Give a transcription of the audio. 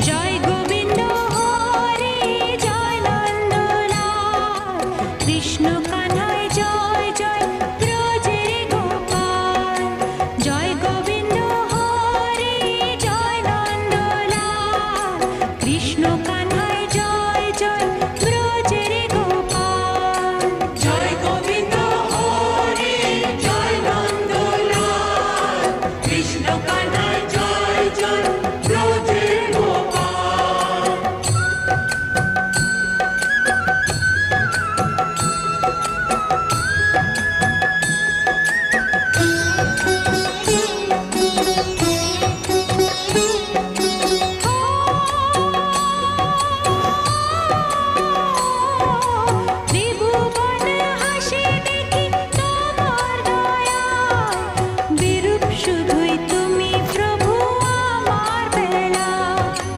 জয় গোবিন্দ হরে জয় নন্দলাল কৃষ্ণ কানায় জয় জয় ব্রজের গোপাল জয় গোবিন্দ হরে জয় নন্দলাল কৃষ্ণ